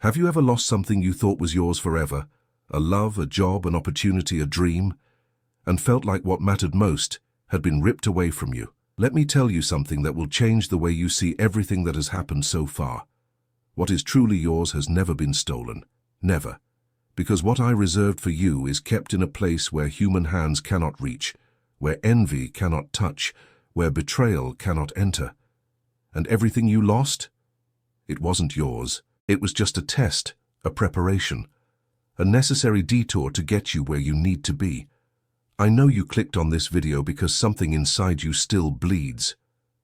Have you ever lost something you thought was yours forever? A love, a job, an opportunity, a dream? And felt like what mattered most had been ripped away from you? Let me tell you something that will change the way you see everything that has happened so far. What is truly yours has never been stolen. Never. Because what I reserved for you is kept in a place where human hands cannot reach, where envy cannot touch, where betrayal cannot enter. And everything you lost? It wasn't yours. It was just a test, a preparation, a necessary detour to get you where you need to be. I know you clicked on this video because something inside you still bleeds,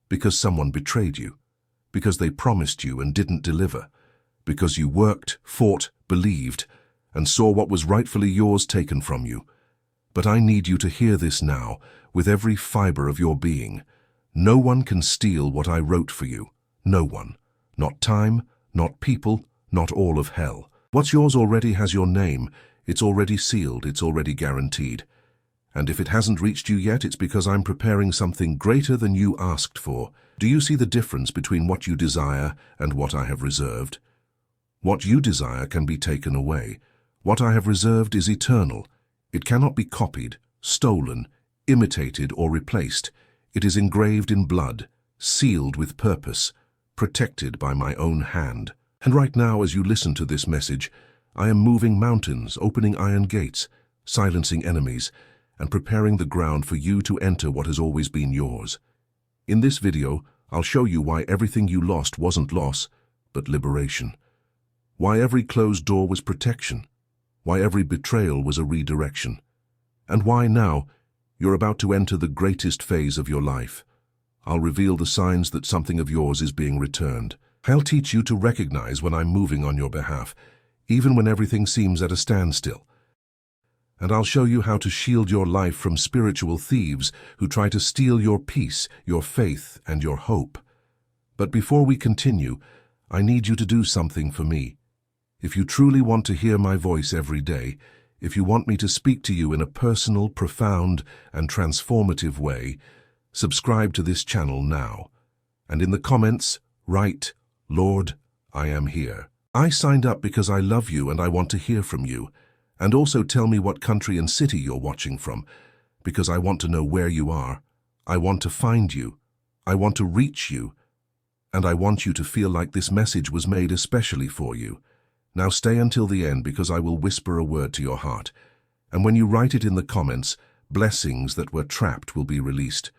because someone betrayed you, because they promised you and didn't deliver, because you worked, fought, believed, and saw what was rightfully yours taken from you. But I need you to hear this now, with every fiber of your being. No one can steal what I wrote for you. No one. Not time, not people, not all of hell. What's yours already has your name. It's already sealed. It's already guaranteed. And if it hasn't reached you yet, it's because I'm preparing something greater than you asked for. Do you see the difference between what you desire and what I have reserved? What you desire can be taken away. What I have reserved is eternal. It cannot be copied, stolen, imitated, or replaced. It is engraved in blood, sealed with purpose, protected by my own hand. And right now, as you listen to this message, I am moving mountains, opening iron gates, silencing enemies, and preparing the ground for you to enter what has always been yours. In this video, I'll show you why everything you lost wasn't loss, but liberation. Why every closed door was protection. Why every betrayal was a redirection. And why now, you're about to enter the greatest phase of your life. I'll reveal the signs that something of yours is being returned. I'll teach you to recognize when I'm moving on your behalf, even when everything seems at a standstill. And I'll show you how to shield your life from spiritual thieves who try to steal your peace, your faith, and your hope. But before we continue, I need you to do something for me. If you truly want to hear my voice every day, if you want me to speak to you in a personal, profound, and transformative way, subscribe to this channel now. And in the comments, write, "Lord, I am here." I signed up because I love you and I want to hear from you. And also tell me what country and city you're watching from, because I want to know where you are. I want to find you. I want to reach you. And I want you to feel like this message was made especially for you. Now stay until the end because I will whisper a word to your heart. And when you write it in the comments, blessings that were trapped will be released.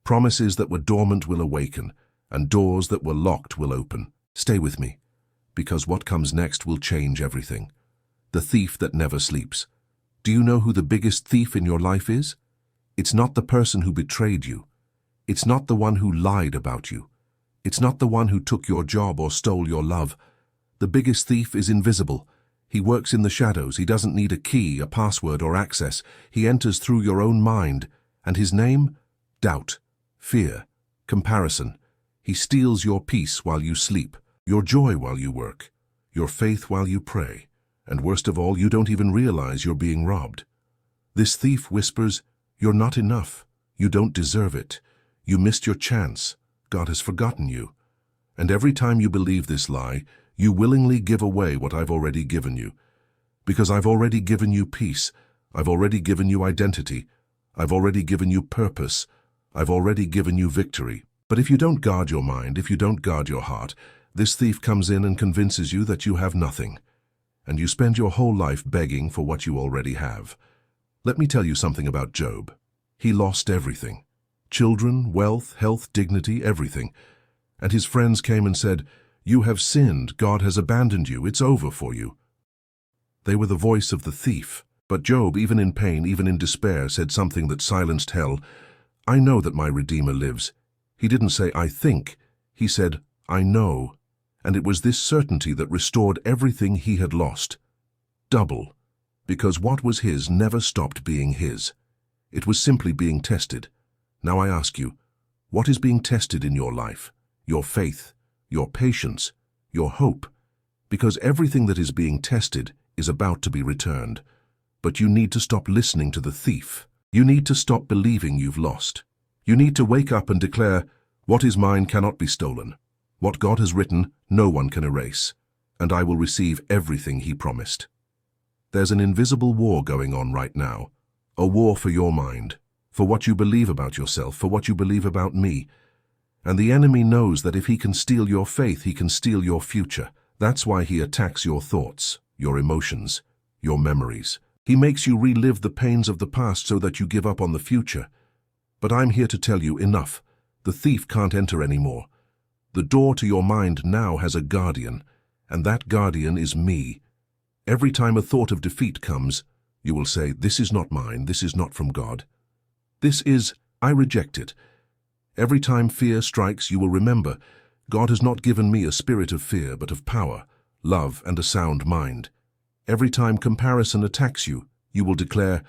Promises that were dormant will awaken, and doors that were locked will open. Stay with me, because what comes next will change everything. The thief that never sleeps. Do you know who the biggest thief in your life is? It's not the person who betrayed you. It's not the one who lied about you. It's not the one who took your job or stole your love. The biggest thief is invisible. He works in the shadows. He doesn't need a key, a password, or access. He enters through your own mind. And his name? Doubt, fear, comparison. He steals your peace while you sleep, your joy while you work, your faith while you pray. And worst of all, you don't even realize you're being robbed. This thief whispers, "You're not enough. You don't deserve it. You missed your chance. God has forgotten you." And every time you believe this lie, you willingly give away what I've already given you. Because I've already given you peace. I've already given you identity. I've already given you purpose. I've already given you victory. But if you don't guard your mind, if you don't guard your heart, this thief comes in and convinces you that you have nothing. And you spend your whole life begging for what you already have. Let me tell you something about Job. He lost everything. Children, wealth, health, dignity, everything. And his friends came and said, "You have sinned. God has abandoned you. It's over for you." They were the voice of the thief. But Job, even in pain, even in despair, said something that silenced hell. "I know that my Redeemer lives." He didn't say, "I think." He said, "I know." And it was this certainty that restored everything he had lost. Double. Because what was his never stopped being his. It was simply being tested. Now I ask you, what is being tested in your life? Your faith, your patience, your hope. Because everything that is being tested is about to be returned. But you need to stop listening to the thief. You need to stop believing you've lost. You need to wake up and declare, "What is mine cannot be stolen. What God has written, no one can erase." and I will receive everything he promised. There's an invisible war going on right now, a war for your mind, for what you believe about yourself, for what you believe about me. And the enemy knows that if he can steal your faith, he can steal your future. That's why he attacks your thoughts, your emotions, your memories. He makes you relive the pains of the past so that you give up on the future. But I'm here to tell you, enough. The thief can't enter anymore. The door to your mind now has a guardian, and that guardian is me. Every time a thought of defeat comes, you will say, "This is not mine, this is not from God. This is, I reject it." Every time fear strikes, you will remember, God has not given me a spirit of fear, but of power, love, and a sound mind. Every time comparison attacks you, you will declare,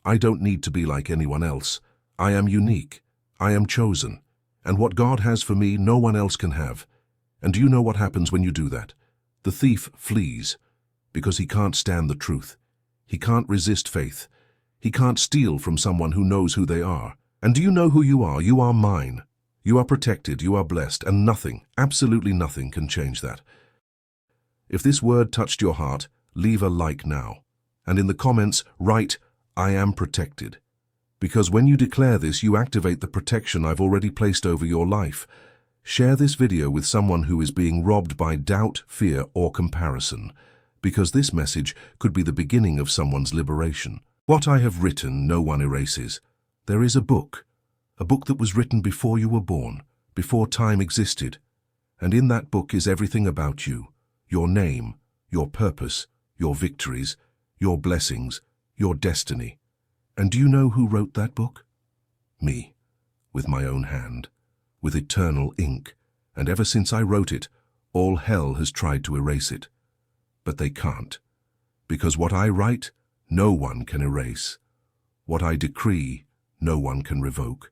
"I don't need to be like anyone else. I am unique. I am chosen. And what God has for me, no one else can have." And do you know what happens when you do that? The thief flees, because he can't stand the truth. He can't resist faith. He can't steal from someone who knows who they are. And do you know who you are? You are mine. You are protected, you are blessed, and nothing, absolutely nothing, can change that. If this word touched your heart, leave a like now. And in the comments, write, "I am protected." Because when you declare this, you activate the protection I've already placed over your life. Share this video with someone who is being robbed by doubt, fear, or comparison, because this message could be the beginning of someone's liberation. What I have written, no one erases. There is a book that was written before you were born, before time existed. And in that book is everything about you, your name, your purpose, your victories, your blessings, your destiny. And do you know who wrote that book? Me, with my own hand, with eternal ink. And ever since I wrote it, all hell has tried to erase it. But they can't, because what I write, no one can erase. What I decree, no one can revoke.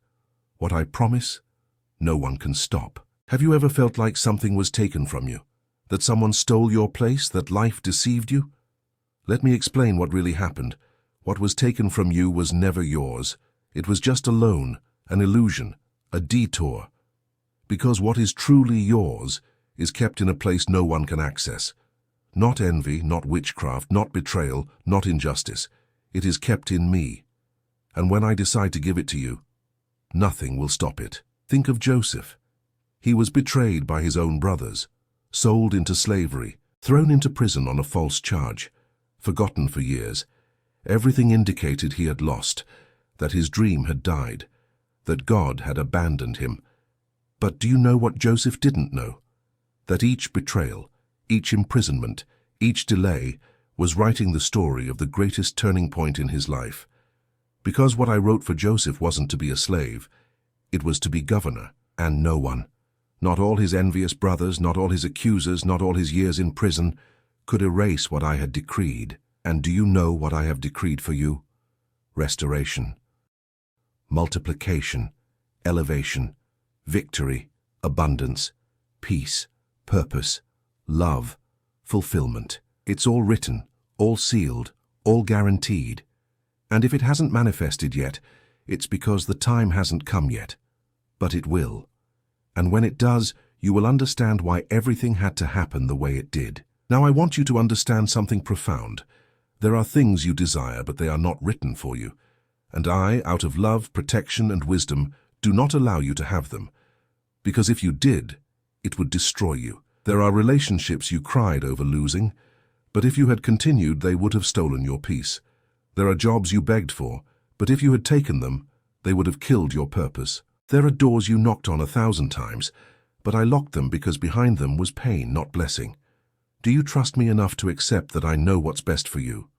What I promise, no one can stop. Have you ever felt like something was taken from you? That someone stole your place? That life deceived you? Let me explain what really happened. What was taken from you was never yours. It was just a loan, an illusion, a detour. Because what is truly yours is kept in a place no one can access. Not envy, not witchcraft, not betrayal, not injustice. It is kept in me. And when I decide to give it to you, nothing will stop it. Think of Joseph. He was betrayed by his own brothers, sold into slavery, thrown into prison on a false charge, forgotten for years. Everything indicated he had lost, that his dream had died, that God had abandoned him. But do you know what Joseph didn't know? That each betrayal, each imprisonment, each delay was writing the story of the greatest turning point in his life. Because what I wrote for Joseph wasn't to be a slave, it was to be governor, and no one, not all his envious brothers, not all his accusers, not all his years in prison, could erase what I had decreed. And do you know what I have decreed for you? Restoration, multiplication, elevation, victory, abundance, peace, purpose, love, fulfillment. It's all written, all sealed, all guaranteed. And if it hasn't manifested yet, it's because the time hasn't come yet. But it will. And when it does, you will understand why everything had to happen the way it did. Now I want you to understand something profound. There are things you desire, but they are not written for you. And I, out of love, protection, and wisdom, do not allow you to have them. Because if you did, it would destroy you. There are relationships you cried over losing, but if you had continued, they would have stolen your peace. There are jobs you begged for, but if you had taken them, they would have killed your purpose. There are doors you knocked on 1,000 times, but I locked them because behind them was pain, not blessing. Do you trust me enough to accept that I know what's best for you?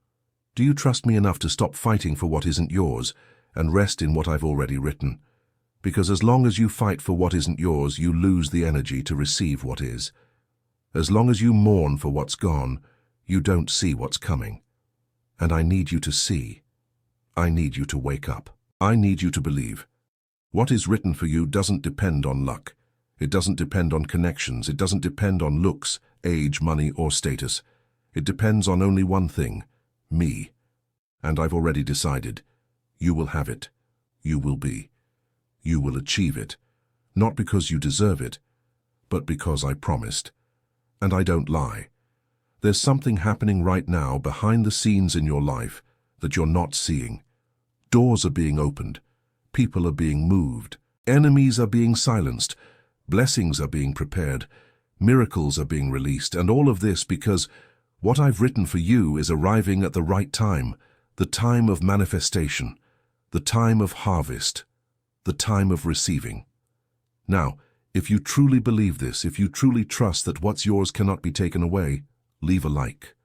Do you trust me enough to stop fighting for what isn't yours and rest in what I've already written? Because as long as you fight for what isn't yours, you lose the energy to receive what is. As long as you mourn for what's gone, you don't see what's coming. And I need you to see. I need you to wake up. I need you to believe. What is written for you doesn't depend on luck. It doesn't depend on connections. It doesn't depend on looks, age, money, or status. It depends on only one thing, me. And I've already decided. You will have it. You will be. You will achieve it. Not because you deserve it, but because I promised. And I don't lie. There's something happening right now behind the scenes in your life that you're not seeing. Doors are being opened. People are being moved. Enemies are being silenced. Blessings are being prepared. Miracles are being released. And all of this because what I've written for you is arriving at the right time, the time of manifestation, the time of harvest, the time of receiving. Now, if you truly believe this, if you truly trust that what's yours cannot be taken away, leave a like.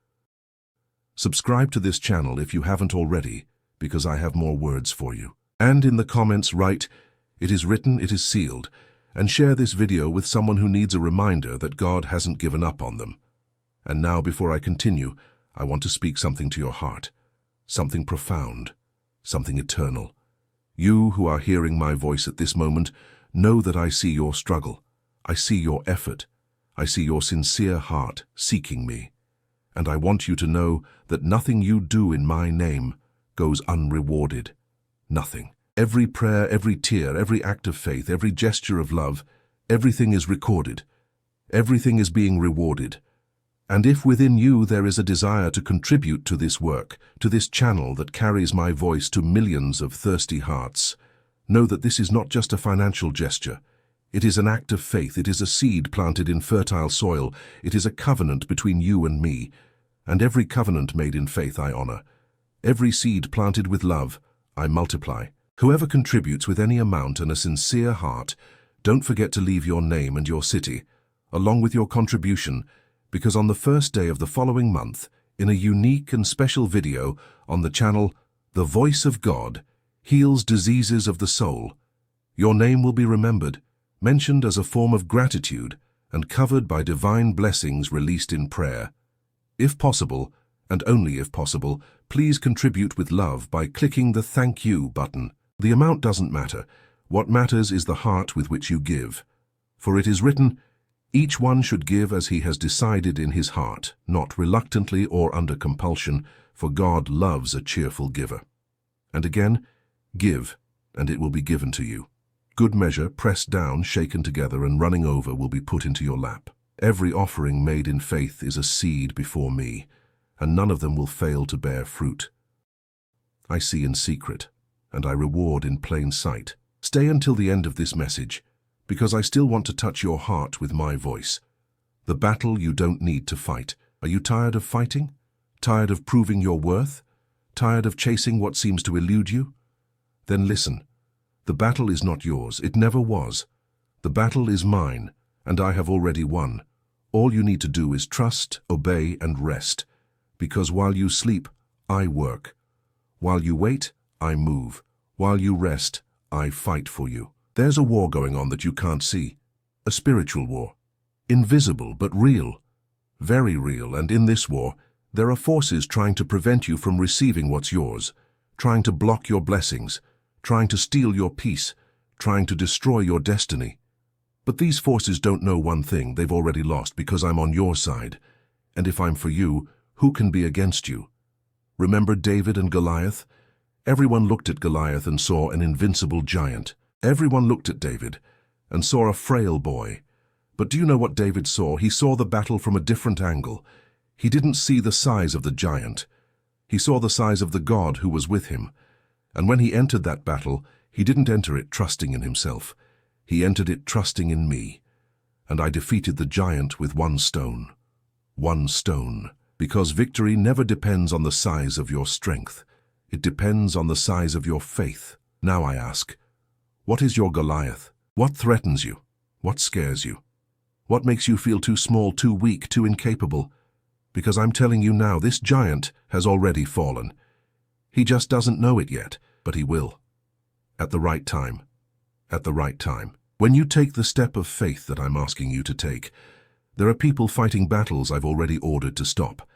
Subscribe to this channel if you haven't already, because I have more words for you. And in the comments write, "It is written, it is sealed," and share this video with someone who needs a reminder that God hasn't given up on them. And now, before I continue, I want to speak something to your heart, something profound, something eternal. You who are hearing my voice at this moment, know that I see your struggle. I see your effort. I see your sincere heart seeking me. And I want you to know that nothing you do in my name goes unrewarded. Nothing. Every prayer, every tear, every act of faith, every gesture of love, everything is recorded. Everything is being rewarded. And if within you there is a desire to contribute to this work, to this channel that carries my voice to millions of thirsty hearts, know that this is not just a financial gesture. It is an act of faith. It is a seed planted in fertile soil. It is a covenant between you and me. And every covenant made in faith I honor. Every seed planted with love, I multiply. Whoever contributes with any amount and a sincere heart, don't forget to leave your name and your city, along with your contribution, because on the first day of the following month, in a unique and special video on the channel, The Voice of God Heals Diseases of the Soul, your name will be remembered, mentioned as a form of gratitude, and covered by divine blessings released in prayer. If possible, and only if possible, please contribute with love by clicking the Thank You button. The amount doesn't matter. What matters is the heart with which you give. For it is written, "Each one should give as he has decided in his heart, not reluctantly or under compulsion, for God loves a cheerful giver." And again, give, and it will be given to you. Good measure, pressed down, shaken together, and running over will be put into your lap. Every offering made in faith is a seed before me, and none of them will fail to bear fruit. I see in secret, and I reward in plain sight. Stay until the end of this message, because I still want to touch your heart with my voice. The battle you don't need to fight. Are you tired of fighting? Tired of proving your worth? Tired of chasing what seems to elude you? Then listen. The battle is not yours. It never was. The battle is mine, and I have already won. All you need to do is trust, obey, and rest. Because while you sleep, I work. While you wait, I move. While you rest, I fight for you. There's a war going on that you can't see. A spiritual war. Invisible, but real. Very real, and in this war, there are forces trying to prevent you from receiving what's yours, trying to block your blessings, trying to steal your peace, trying to destroy your destiny. But these forces don't know one thing: they've already lost, because I'm on your side. And if I'm for you, who can be against you? Remember David and Goliath? Everyone looked at Goliath and saw an invincible giant. Everyone looked at David and saw a frail boy. But do you know what David saw? He saw the battle from a different angle. He didn't see the size of the giant. He saw the size of the God who was with him. And when he entered that battle, he didn't enter it trusting in himself. He entered it trusting in me. And I defeated the giant with one stone. One stone. Because victory never depends on the size of your strength. It depends on the size of your faith. Now I ask, what is your Goliath? What threatens you? What scares you? What makes you feel too small, too weak, too incapable? Because I'm telling you now, this giant has already fallen. He just doesn't know it yet, but he will. At the right time. At the right time. When you take the step of faith that I'm asking you to take, there are people fighting battles I've already ordered to stop.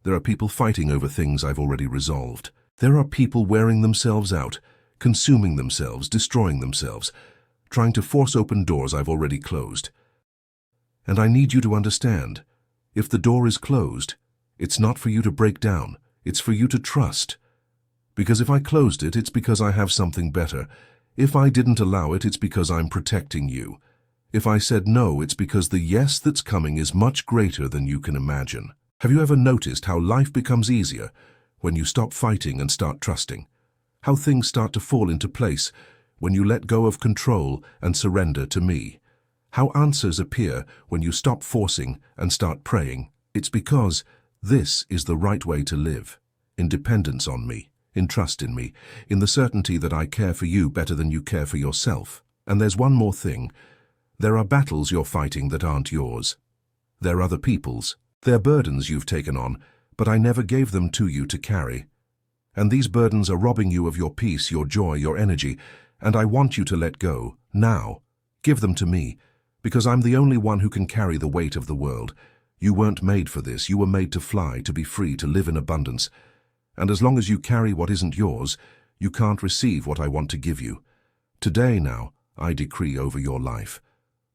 There are people fighting over things I've already resolved. There are people wearing themselves out, consuming themselves, destroying themselves, trying to force open doors I've already closed. And I need you to understand, if the door is closed, it's not for you to break down, it's for you to trust. Because if I closed it, it's because I have something better. If I didn't allow it, it's because I'm protecting you. If I said no, it's because the yes that's coming is much greater than you can imagine. Have you ever noticed how life becomes easier when you stop fighting and start trusting? How things start to fall into place when you let go of control and surrender to me? How answers appear when you stop forcing and start praying? It's because this is the right way to live, in dependence on me, in trust in me, in the certainty that I care for you better than you care for yourself. And there's one more thing. There are battles you're fighting that aren't yours. They're other people's. They're burdens you've taken on, but I never gave them to you to carry. And these burdens are robbing you of your peace, your joy, your energy, and I want you to let go, now. Give them to me, because I'm the only one who can carry the weight of the world. You weren't made for this. You were made to fly, to be free, to live in abundance. And as long as you carry what isn't yours, you can't receive what I want to give you. Today now, I decree over your life.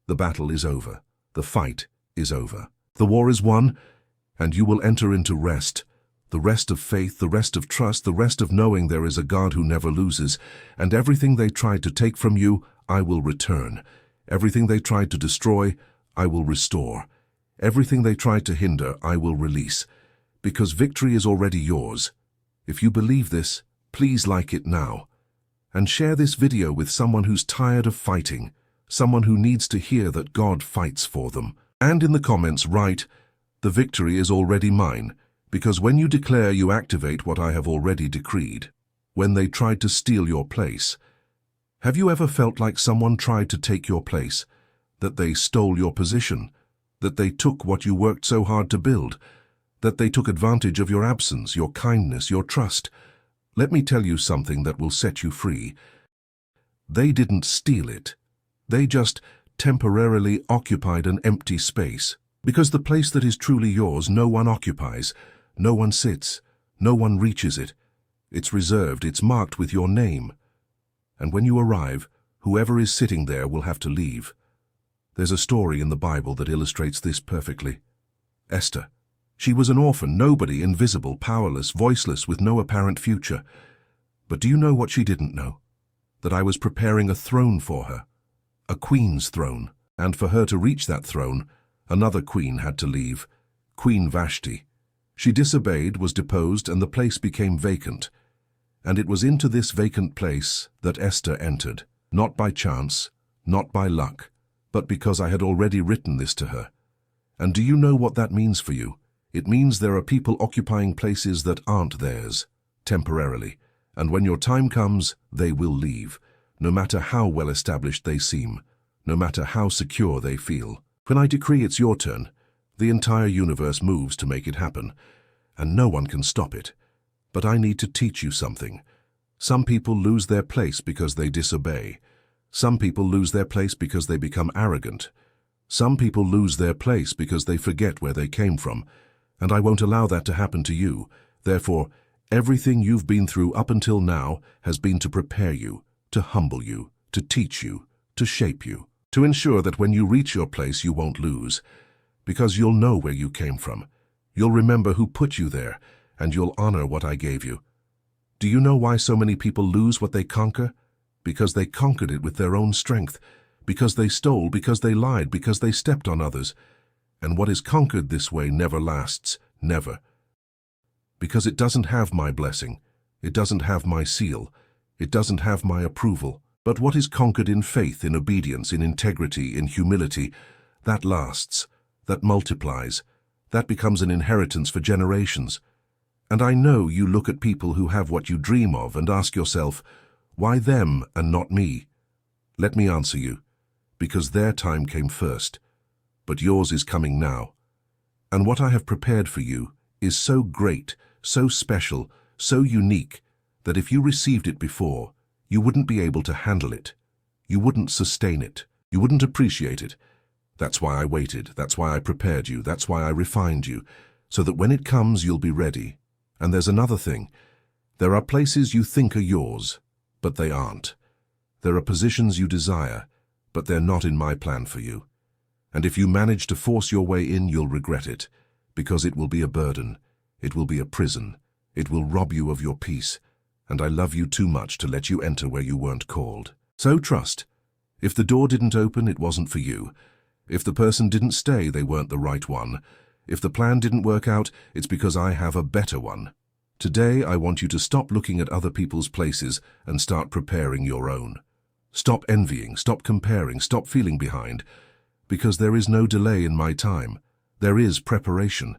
The battle is over. The fight is over. The war is won, and you will enter into rest. The rest of faith, the rest of trust, the rest of knowing there is a God who never loses, and everything they tried to take from you, I will return. Everything they tried to destroy, I will restore. Everything they tried to hinder, I will release. Because victory is already yours. If you believe this, please like it now. And share this video with someone who's tired of fighting, someone who needs to hear that God fights for them. And in the comments write, "The victory is already mine," because when you declare, you activate what I have already decreed. When they tried to steal your place. Have you ever felt like someone tried to take your place? That they stole your position? That they took what you worked so hard to build? That they took advantage of your absence, your kindness, your trust? Let me tell you something that will set you free. They didn't steal it. They just temporarily occupied an empty space. Because the place that is truly yours, no one occupies, no one sits, no one reaches it. It's reserved, it's marked with your name. And when you arrive, whoever is sitting there will have to leave. There's a story in the Bible that illustrates this perfectly. Esther. She was an orphan, nobody, invisible, powerless, voiceless, with no apparent future. But do you know what she didn't know? That I was preparing a throne for her. A queen's throne, and for her to reach that throne, another queen had to leave, Queen Vashti. She disobeyed, was deposed, and the place became vacant. And it was into this vacant place that Esther entered, not by chance, not by luck, but because I had already written this to her. And do you know what that means for you? It means there are people occupying places that aren't theirs, temporarily, and when your time comes, they will leave. No matter how well established they seem, no matter how secure they feel. When I decree it's your turn, the entire universe moves to make it happen, and no one can stop it. But I need to teach you something. Some people lose their place because they disobey. Some people lose their place because they become arrogant. Some people lose their place because they forget where they came from, and I won't allow that to happen to you. Therefore, everything you've been through up until now has been to prepare you, to humble you, to teach you, to shape you, to ensure that when you reach your place you won't lose, because you'll know where you came from. You'll remember who put you there, and you'll honor what I gave you. Do you know why so many people lose what they conquer? Because they conquered it with their own strength, because they stole, because they lied, because they stepped on others. And what is conquered this way never lasts, never. Because it doesn't have my blessing, it doesn't have my seal, it doesn't have my approval. But what is conquered in faith, in obedience, in integrity, in humility, that lasts, that multiplies, that becomes an inheritance for generations. And I know you look at people who have what you dream of and ask yourself, why them and not me? Let me answer you, because their time came first, but yours is coming now. And what I have prepared for you is so great, so special, so unique, that if you received it before, you wouldn't be able to handle it. You wouldn't sustain it. You wouldn't appreciate it. That's why I waited. That's why I prepared you. That's why I refined you, so that when it comes, you'll be ready. And there's another thing. There are places you think are yours, but they aren't. There are positions you desire, but they're not in my plan for you. And if you manage to force your way in, you'll regret it, because it will be a burden. It will be a prison. It will rob you of your peace. And I love you too much to let you enter where you weren't called. So trust. If the door didn't open, it wasn't for you. If the person didn't stay, they weren't the right one. If the plan didn't work out, it's because I have a better one. Today, I want you to stop looking at other people's places and start preparing your own. Stop envying, stop comparing, stop feeling behind, because there is no delay in my time. There is preparation,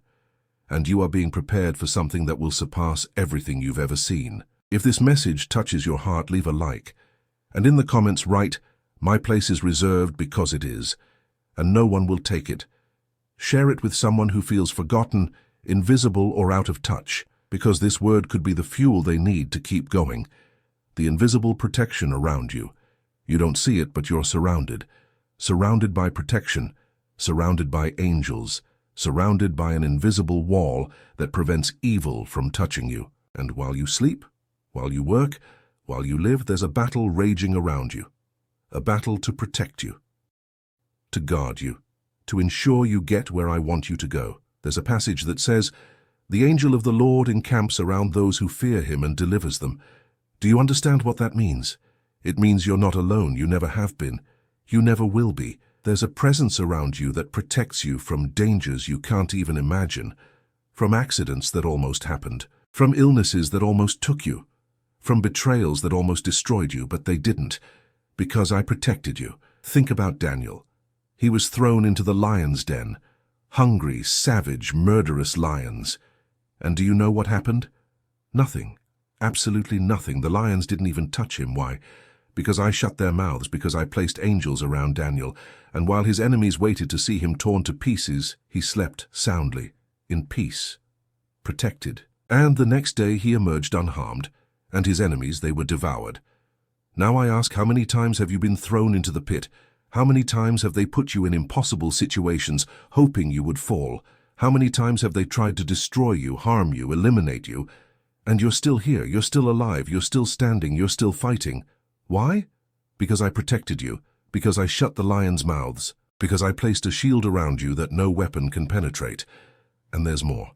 and you are being prepared for something that will surpass everything you've ever seen. If this message touches your heart, leave a like, and in the comments write, "My place is reserved because it is, and no one will take it." Share it with someone who feels forgotten, invisible, or out of touch, because this word could be the fuel they need to keep going. The invisible protection around you. You don't see it, but you're surrounded. Surrounded by protection, surrounded by angels, surrounded by an invisible wall that prevents evil from touching you. And while you sleep, while you work, while you live, there's a battle raging around you. A battle to protect you, to guard you, to ensure you get where I want you to go. There's a passage that says, "The angel of the Lord encamps around those who fear him and delivers them." Do you understand what that means? It means you're not alone. You never have been. You never will be. There's a presence around you that protects you from dangers you can't even imagine, from accidents that almost happened, from illnesses that almost took you, from betrayals that almost destroyed you, but they didn't, because I protected you. Think about Daniel. He was thrown into the lion's den, hungry, savage, murderous lions. And do you know what happened? Nothing. Absolutely nothing. The lions didn't even touch him. Why? Because I shut their mouths, because I placed angels around Daniel, and while his enemies waited to see him torn to pieces, he slept soundly, in peace, protected. And the next day he emerged unharmed, and his enemies, they were devoured. Now I ask, how many times have you been thrown into the pit? How many times have they put you in impossible situations, hoping you would fall? How many times have they tried to destroy you, harm you, eliminate you? And you're still here, you're still alive, you're still standing, you're still fighting. Why? Because I protected you, because I shut the lions' mouths, because I placed a shield around you that no weapon can penetrate. And there's more.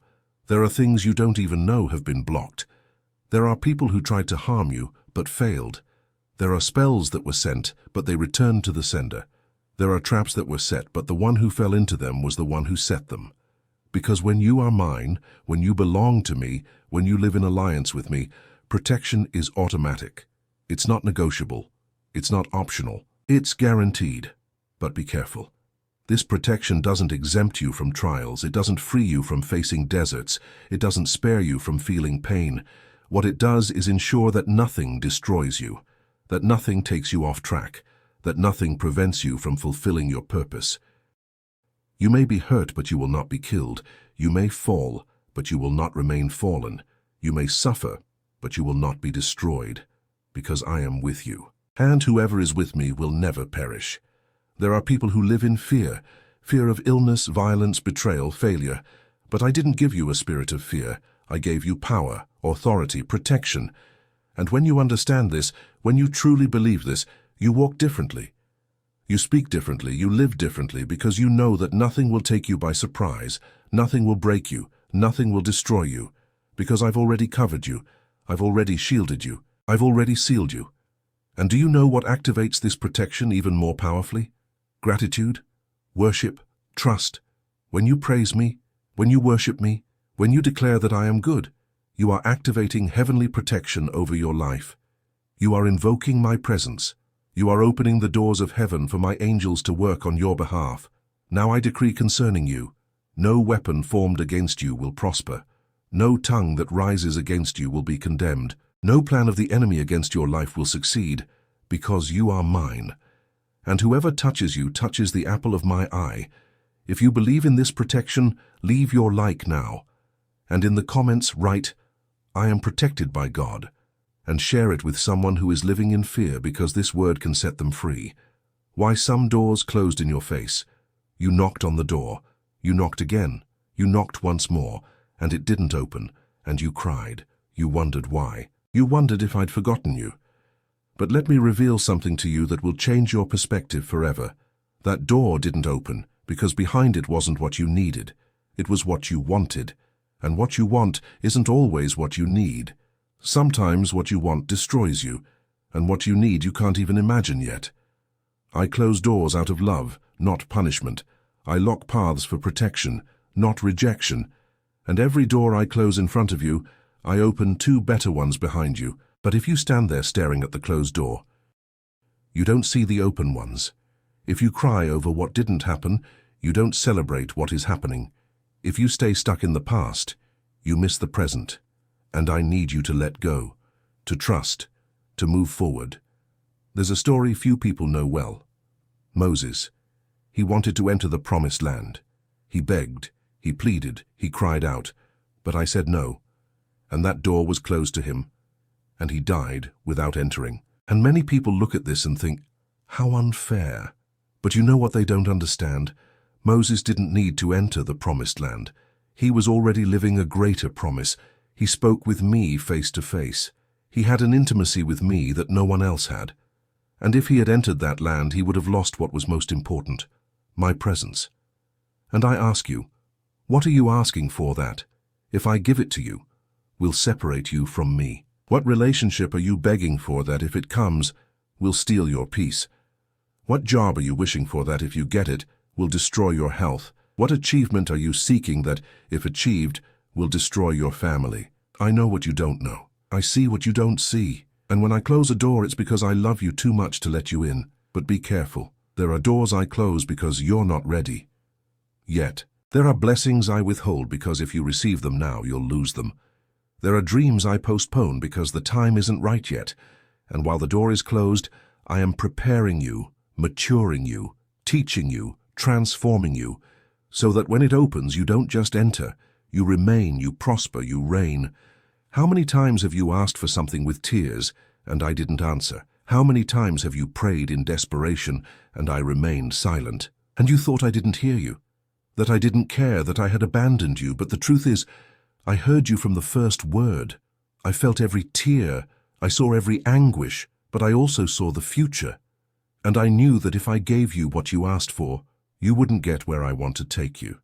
There are things you don't even know have been blocked. There are people who tried to harm you, but failed. There are spells that were sent, but they returned to the sender. There are traps that were set, but the one who fell into them was the one who set them. Because when you are mine, when you belong to me, when you live in alliance with me, protection is automatic. It's not negotiable. It's not optional. It's guaranteed. But be careful. This protection doesn't exempt you from trials. It doesn't free you from facing deserts. It doesn't spare you from feeling pain. What it does is ensure that nothing destroys you, that nothing takes you off track, that nothing prevents you from fulfilling your purpose. You may be hurt, but you will not be killed. You may fall, but you will not remain fallen. You may suffer, but you will not be destroyed, because I am with you. And whoever is with me will never perish. There are people who live in fear of illness, violence, betrayal, failure. But I didn't give you a spirit of fear. I gave you power, authority, protection. And when you understand this, when you truly believe this, you walk differently. You speak differently, you live differently, because you know that nothing will take you by surprise, nothing will break you, nothing will destroy you, because I've already covered you, I've already shielded you, I've already sealed you. And do you know what activates this protection even more powerfully? Gratitude, worship, trust. When you praise me, when you worship me, when you declare that I am good, you are activating heavenly protection over your life. You are invoking my presence. You are opening the doors of heaven for my angels to work on your behalf. Now I decree concerning you, no weapon formed against you will prosper. No tongue that rises against you will be condemned. No plan of the enemy against your life will succeed, because you are mine. And whoever touches you touches the apple of my eye. If you believe in this protection, leave your like now. And in the comments write, "I am protected by God." And share it with someone who is living in fear, because this word can set them free. Why some doors closed in your face? You knocked on the door. You knocked again. You knocked once more, and it didn't open, and you cried. You wondered why. You wondered if I'd forgotten you. But let me reveal something to you that will change your perspective forever. That door didn't open because behind it wasn't what you needed. It was what you wanted. And what you want isn't always what you need. Sometimes what you want destroys you, and what you need you can't even imagine yet. I close doors out of love, not punishment. I lock paths for protection, not rejection. And every door I close in front of you, I open 2 better ones behind you. But if you stand there staring at the closed door, you don't see the open ones. If you cry over what didn't happen, you don't celebrate what is happening. If you stay stuck in the past, you miss the present. And I need you to let go, to trust, to move forward. There's a story few people know well. Moses. He wanted to enter the promised land. He begged, he pleaded, he cried out, but I said no. And that door was closed to him, and he died without entering. And many people look at this and think, how unfair. But you know what they don't understand? Moses didn't need to enter the promised land. He was already living a greater promise. He spoke with me face to face. He had an intimacy with me that no one else had. And if he had entered that land, he would have lost what was most important, my presence. And I ask you, what are you asking for that, if I give it to you, will separate you from me? What relationship are you begging for that, if it comes, will steal your peace? What job are you wishing for that, if you get it, will destroy your health? What achievement are you seeking that, if achieved, will destroy your family? I know what you don't know. I see what you don't see. And when I close a door, it's because I love you too much to let you in. But be careful. There are doors I close because you're not ready yet. There are blessings I withhold because if you receive them now, you'll lose them. There are dreams I postpone because the time isn't right yet. And while the door is closed, I am preparing you, maturing you, teaching you, transforming you, so that when it opens, you don't just enter, you remain, you prosper, you reign. How many times have you asked for something with tears, and I didn't answer? How many times have you prayed in desperation, and I remained silent? And you thought I didn't hear you, that I didn't care, that I had abandoned you, but the truth is, I heard you from the first word. I felt every tear, I saw every anguish, but I also saw the future. And I knew that if I gave you what you asked for, you wouldn't get where I want to take you.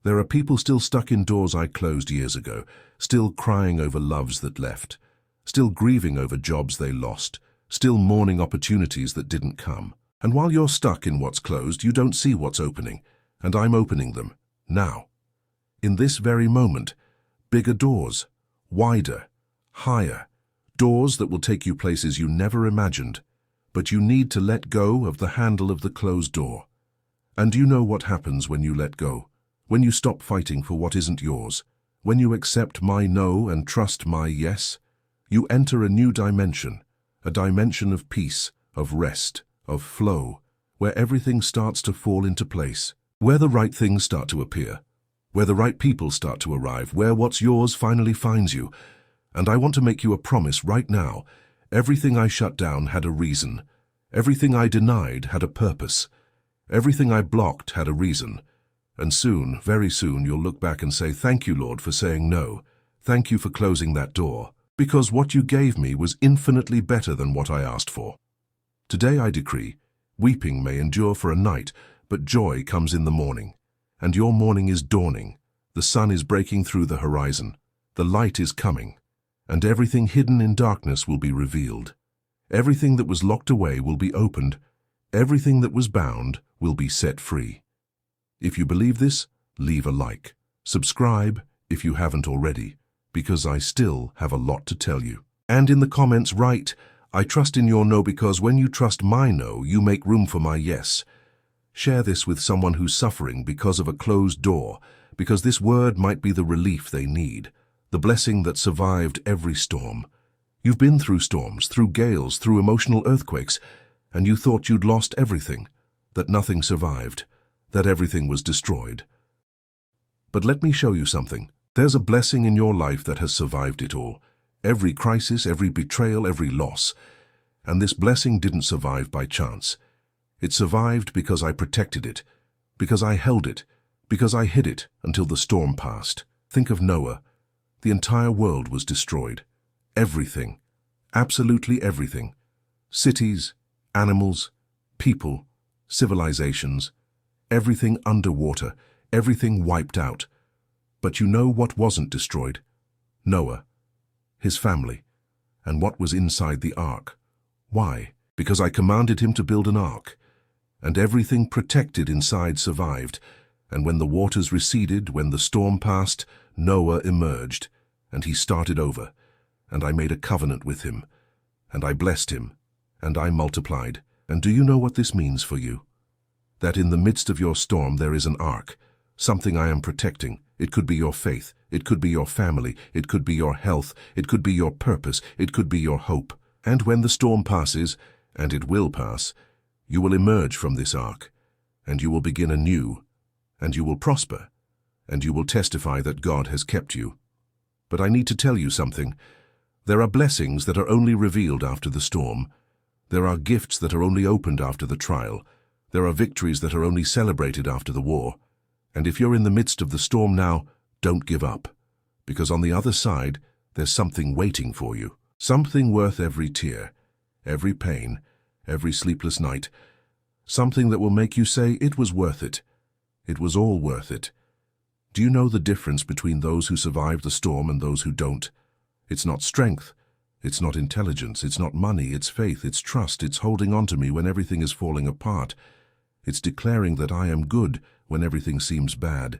There are people still stuck in doors I closed years ago, still crying over loves that left, still grieving over jobs they lost, still mourning opportunities that didn't come. And while you're stuck in what's closed, you don't see what's opening, and I'm opening them, now. In this very moment, bigger doors, wider, higher, doors that will take you places you never imagined. But you need to let go of the handle of the closed door. And you know what happens when you let go, when you stop fighting for what isn't yours, when you accept my no and trust my yes. You enter a new dimension, a dimension of peace, of rest, of flow, where everything starts to fall into place, where the right things start to appear, where the right people start to arrive, where what's yours finally finds you. And I want to make you a promise right now. Everything I shut down had a reason. Everything I denied had a purpose. Everything I blocked had a reason. And soon, very soon, you'll look back and say, thank you, Lord, for saying no. Thank you for closing that door, because what you gave me was infinitely better than what I asked for. Today I decree, weeping may endure for a night, but joy comes in the morning. And your morning is dawning. The sun is breaking through the horizon. The light is coming. And everything hidden in darkness will be revealed. Everything that was locked away will be opened. Everything that was bound will be set free. If you believe this, leave a like. Subscribe if you haven't already, because I still have a lot to tell you. And in the comments write, I trust in your no, because when you trust my no, you make room for my yes. Share this with someone who's suffering because of a closed door, because this word might be the relief they need, the blessing that survived every storm. You've been through storms, through gales, through emotional earthquakes, and you thought you'd lost everything, that nothing survived, that everything was destroyed. But let me show you something. There's a blessing in your life that has survived it all. Every crisis, every betrayal, every loss. And this blessing didn't survive by chance. It survived because I protected it, because I held it, because I hid it until the storm passed. Think of Noah. The entire world was destroyed. Everything, absolutely everything. Cities, animals, people, civilizations, everything underwater, everything wiped out. But you know what wasn't destroyed? Noah, his family, and what was inside the ark. Why? Because I commanded him to build an ark, and everything protected inside survived, And when the waters receded, when the storm passed, Noah emerged, and he started over. And I made a covenant with him, and I blessed him, and I multiplied. And do you know what this means for you? That in the midst of your storm there is an ark, something I am protecting. It could be your faith, it could be your family, it could be your health, it could be your purpose, it could be your hope. And when the storm passes, and it will pass, you will emerge from this ark, and you will begin anew, and you will prosper, and you will testify that God has kept you. But I need to tell you something. There are blessings that are only revealed after the storm. There are gifts that are only opened after the trial. There are victories that are only celebrated after the war. And if you're in the midst of the storm now, don't give up. Because on the other side, there's something waiting for you. Something worth every tear, every pain, every sleepless night. Something that will make you say, it was worth it. It was all worth it. Do you know the difference between those who survive the storm and those who don't? It's not strength. It's not intelligence. It's not money. It's faith. It's trust. It's holding on to me when everything is falling apart. It's declaring that I am good when everything seems bad.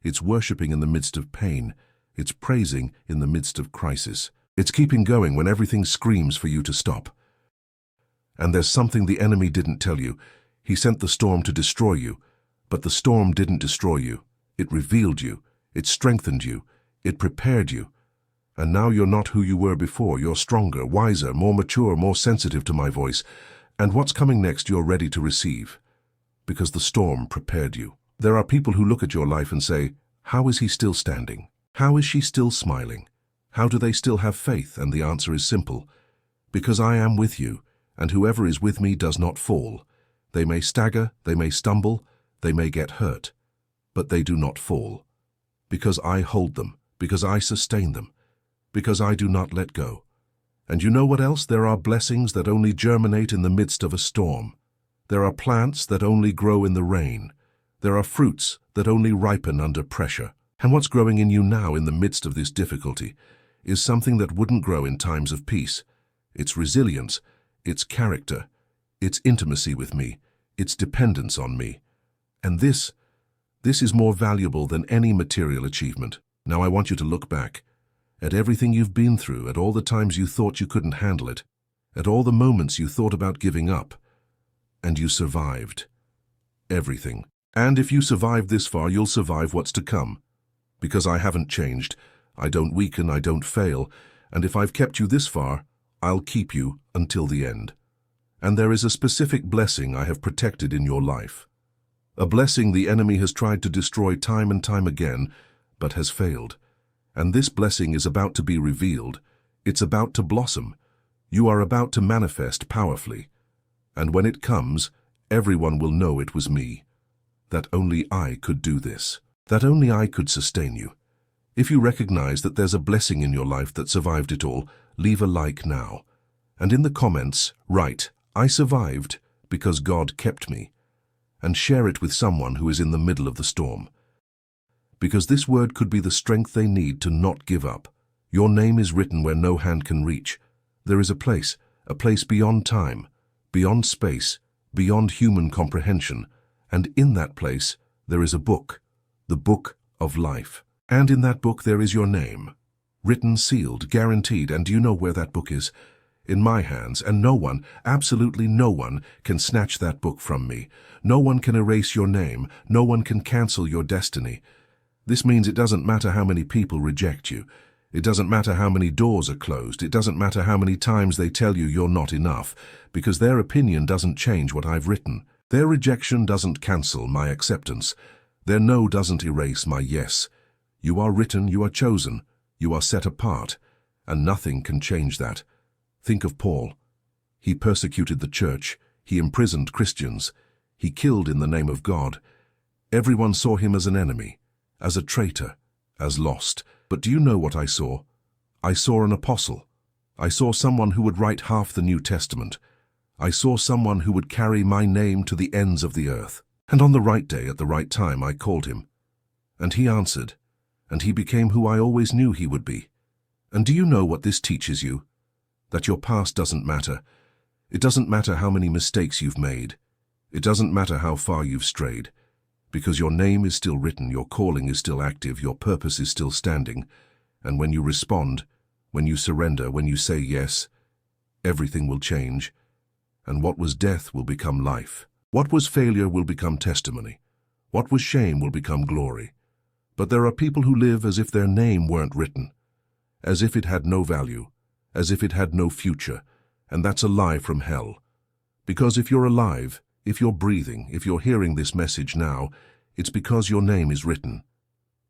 It's worshiping in the midst of pain. It's praising in the midst of crisis. It's keeping going when everything screams for you to stop. And there's something the enemy didn't tell you. He sent the storm to destroy you. But the storm didn't destroy you. It revealed you. It strengthened you. It prepared you. And now you're not who you were before. You're stronger, wiser, more mature, more sensitive to my voice. And what's coming next you're ready to receive. Because the storm prepared you. There are people who look at your life and say, how is he still standing? How is she still smiling? How do they still have faith? And the answer is simple. Because I am with you, and whoever is with me does not fall. They may stagger, they may stumble, they may get hurt, but they do not fall. Because I hold them, because I sustain them, because I do not let go. And you know what else? There are blessings that only germinate in the midst of a storm. There are plants that only grow in the rain. There are fruits that only ripen under pressure. And what's growing in you now in the midst of this difficulty is something that wouldn't grow in times of peace. It's resilience, it's character, it's intimacy with me, it's dependence on me. And this is more valuable than any material achievement. Now I want you to look back at everything you've been through, at all the times you thought you couldn't handle it, at all the moments you thought about giving up, and you survived. Everything. And if you survived this far, you'll survive what's to come. Because I haven't changed, I don't weaken, I don't fail, and if I've kept you this far, I'll keep you until the end. And there is a specific blessing I have protected in your life. A blessing the enemy has tried to destroy time and time again, but has failed. And this blessing is about to be revealed. It's about to blossom. You are about to manifest powerfully. And when it comes, everyone will know it was me. That only I could do this. That only I could sustain you. If you recognize that there's a blessing in your life that survived it all, leave a like now. And in the comments, write, I survived because God kept me. And share it with someone who is in the middle of the storm. Because this word could be the strength they need to not give up. Your name is written where no hand can reach. There is a place beyond time, beyond space, beyond human comprehension. And in that place, there is a book, the book of life. And in that book there is your name, written, sealed, guaranteed. And do you know where that book is? In my hands, and no one, absolutely no one, can snatch that book from me. No one can erase your name. No one can cancel your destiny. This means it doesn't matter how many people reject you. It doesn't matter how many doors are closed. It doesn't matter how many times they tell you you're not enough, because their opinion doesn't change what I've written. Their rejection doesn't cancel my acceptance. Their no doesn't erase my yes. You are written, you are chosen, you are set apart, and nothing can change that. Think of Paul. He persecuted the church. He imprisoned Christians. He killed in the name of God. Everyone saw him as an enemy, as a traitor, as lost. But do you know what I saw? I saw an apostle. I saw someone who would write half the New Testament. I saw someone who would carry my name to the ends of the earth. And on the right day, at the right time, I called him. And he answered. And he became who I always knew he would be. And do you know what this teaches you? That your past doesn't matter. It doesn't matter how many mistakes you've made. It doesn't matter how far you've strayed. Because your name is still written, your calling is still active, your purpose is still standing. And when you respond, when you surrender, when you say yes, everything will change. And what was death will become life. What was failure will become testimony. What was shame will become glory. But there are people who live as if their name weren't written, as if it had no value, as if it had no future, and that's a lie from hell. Because if you're alive, if you're breathing, if you're hearing this message now, it's because your name is written.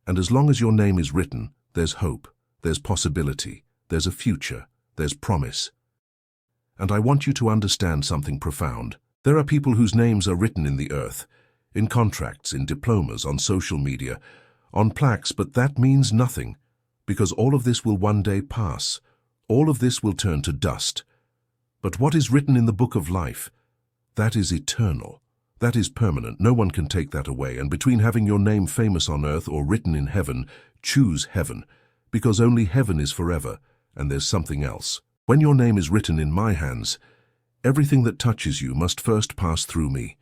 And as long as your name is written, there's hope, there's possibility, there's a future, there's promise. And I want you to understand something profound. There are people whose names are written in the earth, in contracts, in diplomas, on social media, on plaques, but that means nothing, because all of this will one day pass. All of this will turn to dust. But what is written in the book of life, that is eternal. That is permanent. No one can take that away. And between having your name famous on earth or written in heaven, choose heaven, because only heaven is forever, and there's something else. When your name is written in my hands, everything that touches you must first pass through me.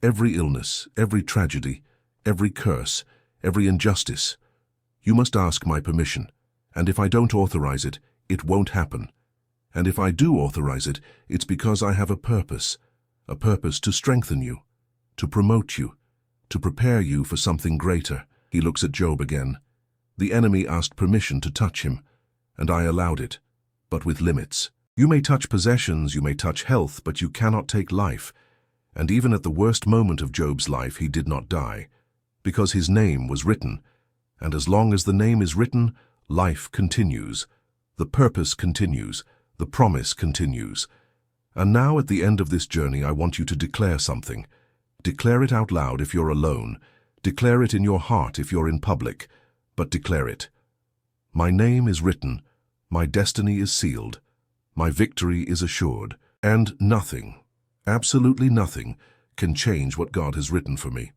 Every illness, every tragedy, every curse, every injustice. You must ask my permission, and if I don't authorize it, it won't happen. And if I do authorize it, it's because I have a purpose to strengthen you, to promote you, to prepare you for something greater. He looks at Job again. The enemy asked permission to touch him, and I allowed it, but with limits. You may touch possessions, you may touch health, but you cannot take life. And even at the worst moment of Job's life, he did not die, because his name was written. And as long as the name is written, life continues, the purpose continues, the promise continues. And now at the end of this journey, I want you to declare something. Declare it out loud if you're alone. Declare it in your heart if you're in public. But declare it. My name is written. My destiny is sealed. My victory is assured. And nothing, absolutely nothing, can change what God has written for me.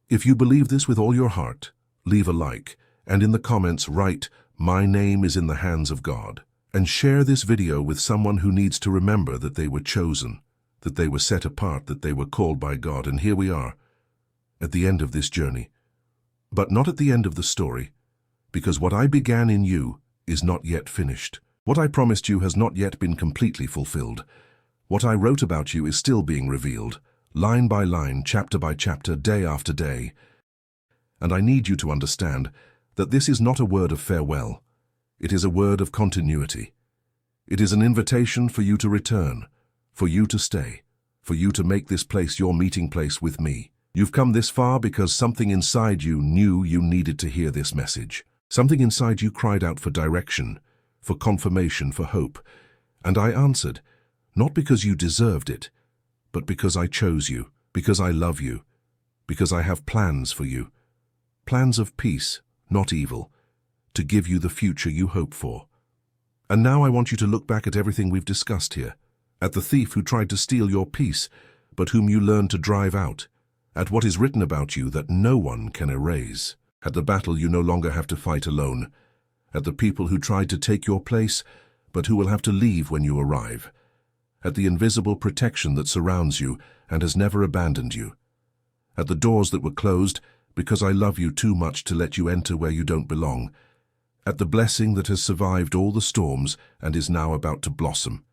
If you believe this with all your heart, leave a like, and in the comments write, "My name is in the hands of God." And share this video with someone who needs to remember that they were chosen, that they were set apart, that they were called by God. And here we are, at the end of this journey. But not at the end of the story, because what I began in you is not yet finished. What I promised you has not yet been completely fulfilled. What I wrote about you is still being revealed, line by line, chapter by chapter, day after day. And I need you to understand that this is not a word of farewell. It is a word of continuity. It is an invitation for you to return, for you to stay, for you to make this place your meeting place with me. You've come this far because something inside you knew you needed to hear this message. Something inside you cried out for direction, for confirmation, for hope. And I answered, not because you deserved it, but because I chose you, because I love you, because I have plans for you. Plans of peace, not evil, to give you the future you hope for. And now I want you to look back at everything we've discussed here, at the thief who tried to steal your peace, but whom you learned to drive out, at what is written about you that no one can erase, at the battle you no longer have to fight alone, at the people who tried to take your place, but who will have to leave when you arrive, at the invisible protection that surrounds you and has never abandoned you, at the doors that were closed because I love you too much to let you enter where you don't belong, at the blessing that has survived all the storms and is now about to blossom,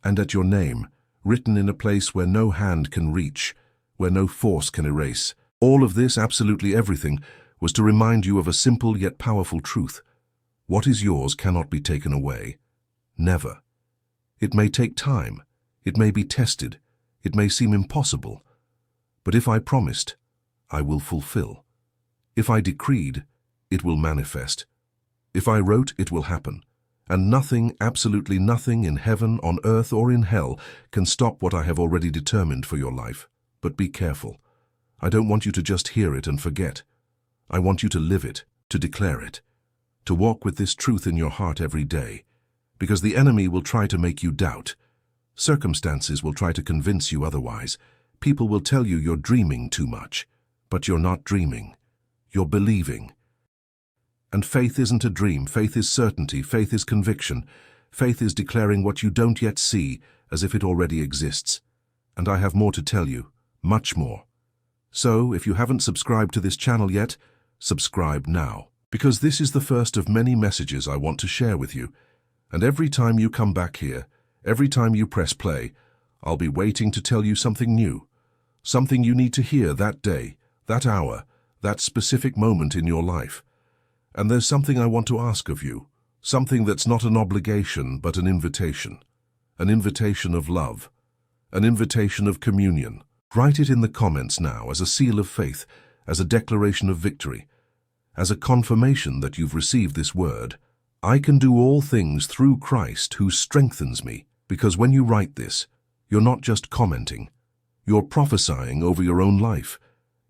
and at your name, written in a place where no hand can reach, where no force can erase. All of this, absolutely everything, was to remind you of a simple yet powerful truth. What is yours cannot be taken away. Never. It may take time, it may be tested, it may seem impossible, but if I promised, I will fulfill. If I decreed, it will manifest. If I wrote, it will happen. And nothing, absolutely nothing in heaven, on earth, or in hell can stop what I have already determined for your life. But be careful. I don't want you to just hear it and forget. I want you to live it, to declare it, to walk with this truth in your heart every day. Because the enemy will try to make you doubt. Circumstances will try to convince you otherwise. People will tell you you're dreaming too much. But you're not dreaming. You're believing. And faith isn't a dream. Faith is certainty. Faith is conviction. Faith is declaring what you don't yet see as if it already exists. And I have more to tell you, much more. So, if you haven't subscribed to this channel yet, subscribe now. Because this is the first of many messages I want to share with you. And every time you come back here, every time you press play, I'll be waiting to tell you something new. Something you need to hear that day, that hour, that specific moment in your life. And there's something I want to ask of you. Something that's not an obligation, but an invitation. An invitation of love. An invitation of communion. Write it in the comments now as a seal of faith, as a declaration of victory, as a confirmation that you've received this word. I can do all things through Christ who strengthens me. Because when you write this, you're not just commenting. You're prophesying over your own life.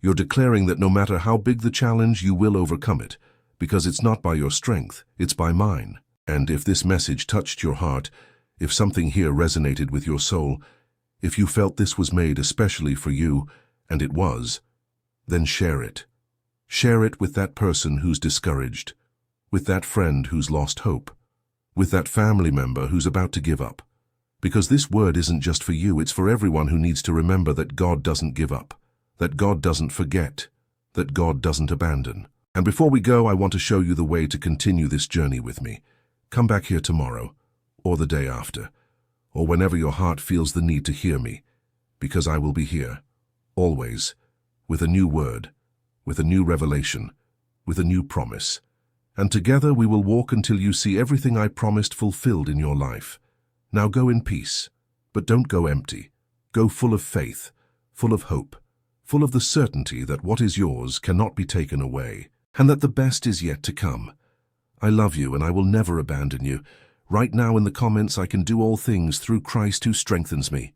You're declaring that no matter how big the challenge, you will overcome it. Because it's not by your strength, it's by mine. And if this message touched your heart, if something here resonated with your soul, if you felt this was made especially for you, and it was, then share it. Share it with that person who's discouraged, with that friend who's lost hope, with that family member who's about to give up. Because this word isn't just for you, it's for everyone who needs to remember that God doesn't give up, that God doesn't forget, that God doesn't abandon. And before we go, I want to show you the way to continue this journey with me. Come back here tomorrow, or the day after, or whenever your heart feels the need to hear me, because I will be here, always, with a new word, with a new revelation, with a new promise. And together we will walk until you see everything I promised fulfilled in your life. Now go in peace, but don't go empty. Go full of faith, full of hope, full of the certainty that what is yours cannot be taken away, and that the best is yet to come. I love you and I will never abandon you. Right now in the comments, I can do all things through Christ who strengthens me.